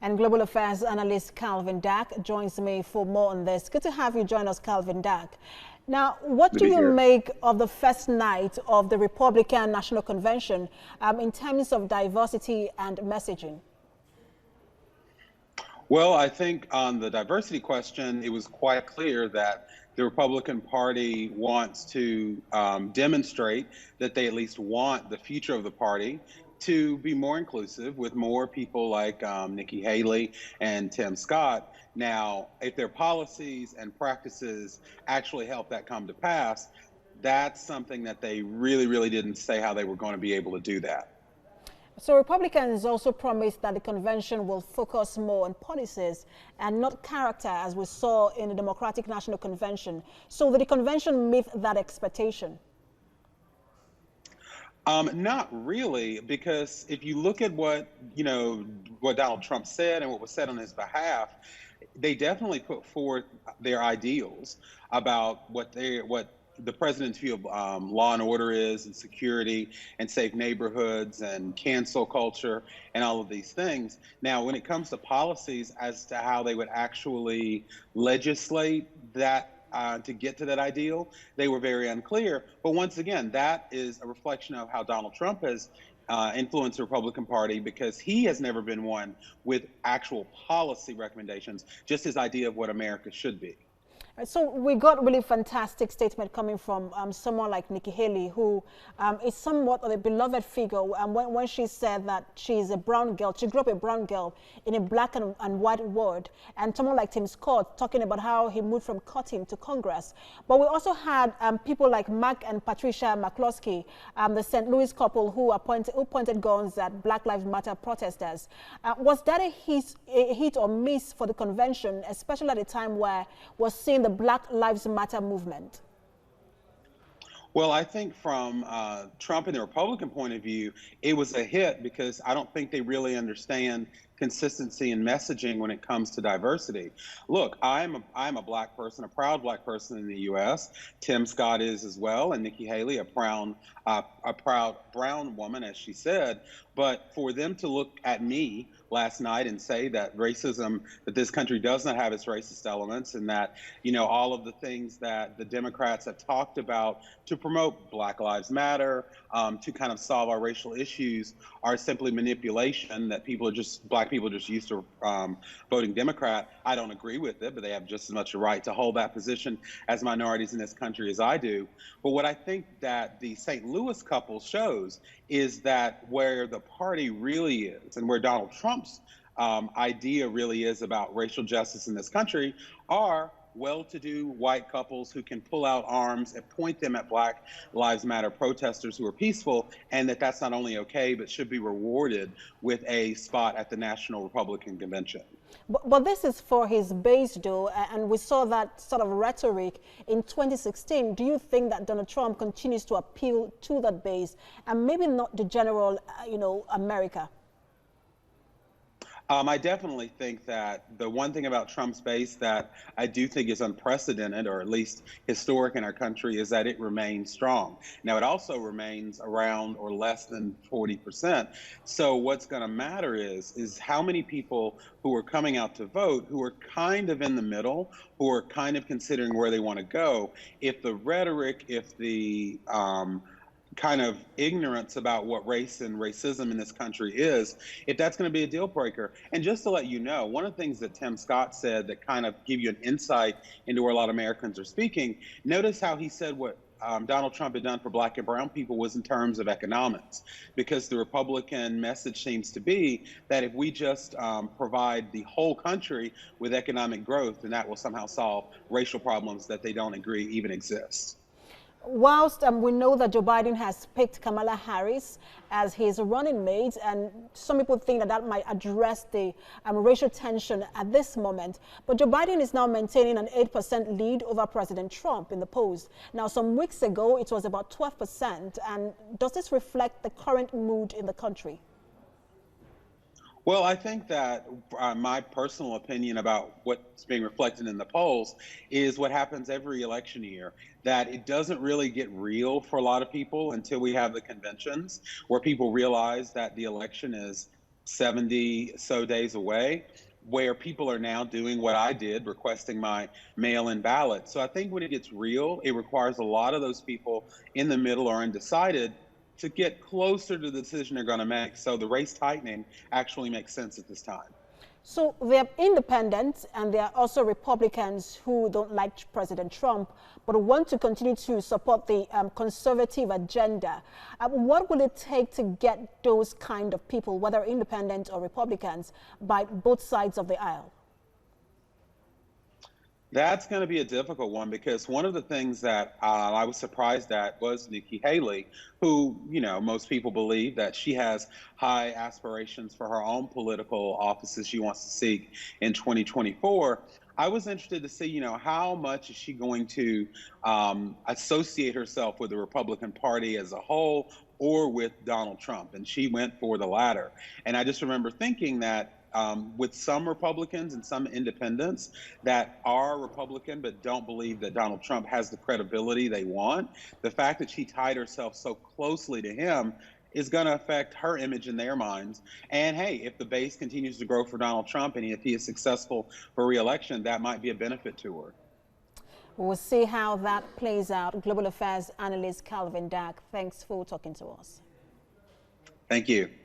And global affairs analyst Calvin Dack joins me for more on this. Good to have you join us, Calvin Dack. Now, what do you make of the first night of the Republican National Convention in terms of diversity and messaging? Well, I think on the diversity question, it was quite clear that the Republican Party wants to demonstrate that they at least want the future of the party to be more inclusive with more people like Nikki Haley and Tim Scott. Now, if their policies and practices actually help that come to pass, that's something that they really didn't say how they were going to be able to do that. So Republicans also promised that the convention will focus more on policies and not character, as we saw in the Democratic National Convention. So did the convention meet that expectation? Not really, because if you look at what Donald Trump said and what was said on his behalf, they definitely put forth their ideals about what the president's view of law and order is, and security, and safe neighborhoods, and cancel culture, and all of these things. Now, when it comes to policies as to how they would actually legislate that to get to that ideal, they were very unclear. But once again, that is a reflection of how Donald Trump has influenced the Republican Party, because he has never been one with actual policy recommendations, just his idea of what America should be. So we got really fantastic statement coming from someone like Nikki Haley, who is somewhat of a beloved figure. When she said that she's a brown girl, she grew up a brown girl in a black and white world, and someone like Tim Scott talking about how he moved from cotton to Congress. But we also had people like Mark and Patricia McCloskey, the St. Louis couple who pointed guns at Black Lives Matter protesters. Was that a hit or miss for the convention, especially at a time where we're seeing the Black Lives Matter movement? Well, I think from Trump and the Republican point of view, it was a hit, because I don't think they really understand consistency in messaging when it comes to diversity. Look, I'm a black person, a proud black person in the U.S. Tim Scott is as well, and Nikki Haley, a proud brown woman, as she said. But for them to look at me last night and say that that this country does not have its racist elements, and that, all of the things that the Democrats have talked about to promote Black Lives Matter, to kind of solve our racial issues, are simply manipulation, that black people are just used to voting Democrat. I don't agree with it, but they have just as much a right to hold that position as minorities in this country as I do. But what I think that the St. Louis couple shows is that where the party really is, and where Donald Trump's idea really is about racial justice in this country, are well-to-do white couples who can pull out arms and point them at Black Lives Matter protesters who are peaceful, and that's not only okay, but should be rewarded with a spot at the National Republican Convention. But this is for his base, though, and we saw that sort of rhetoric in 2016. Do you think that Donald Trump continues to appeal to that base, and maybe not the general, America? I definitely think that the one thing about Trump's base that I do think is unprecedented, or at least historic in our country, is that it remains strong. Now, it also remains around or less than 40%. So what's going to matter is how many people who are coming out to vote, who are kind of in the middle, who are kind of considering where they want to go. If the rhetoric, if the kind of ignorance about what race and racism in this country is, if that's going to be a deal breaker. And just to let you know, one of the things that Tim Scott said that kind of give you an insight into where a lot of Americans are speaking, notice how he said what Donald Trump had done for Black and brown people was in terms of economics, because the Republican message seems to be that if we just provide the whole country with economic growth, then that will somehow solve racial problems that they don't agree even exist. Whilst we know that Joe Biden has picked Kamala Harris as his running mate, and some people think that might address the racial tension at this moment, but Joe Biden is now maintaining an 8% lead over President Trump in the polls. Now, some weeks ago, it was about 12%. And does this reflect the current mood in the country? Well, I think that my personal opinion about what's being reflected in the polls is what happens every election year, that it doesn't really get real for a lot of people until we have the conventions where people realize that the election is 70 so days away, where people are now doing what I did, requesting my mail in ballot. So I think when it gets real, it requires a lot of those people in the middle or undecided to get closer to the decision they're going to make. So the race tightening actually makes sense at this time. So there are independents and there are also Republicans who don't like President Trump but want to continue to support the conservative agenda. What will it take to get those kind of people, whether independents or Republicans, by both sides of the aisle? That's going to be a difficult one because one of the things that I was surprised at was Nikki Haley, who, most people believe that she has high aspirations for her own political offices she wants to seek in 2024. I was interested to see, how much is she going to associate herself with the Republican Party as a whole or with Donald Trump. And she went for the latter. And I just remember thinking that with some Republicans and some independents that are Republican but don't believe that Donald Trump has the credibility they want, the fact that she tied herself so closely to him is going to affect her image in their minds. And hey, if the base continues to grow for Donald Trump and if he is successful for re-election, that might be a benefit to her. We'll see how that plays out. Global Affairs analyst Calvin Dack, thanks for talking to us. Thank you.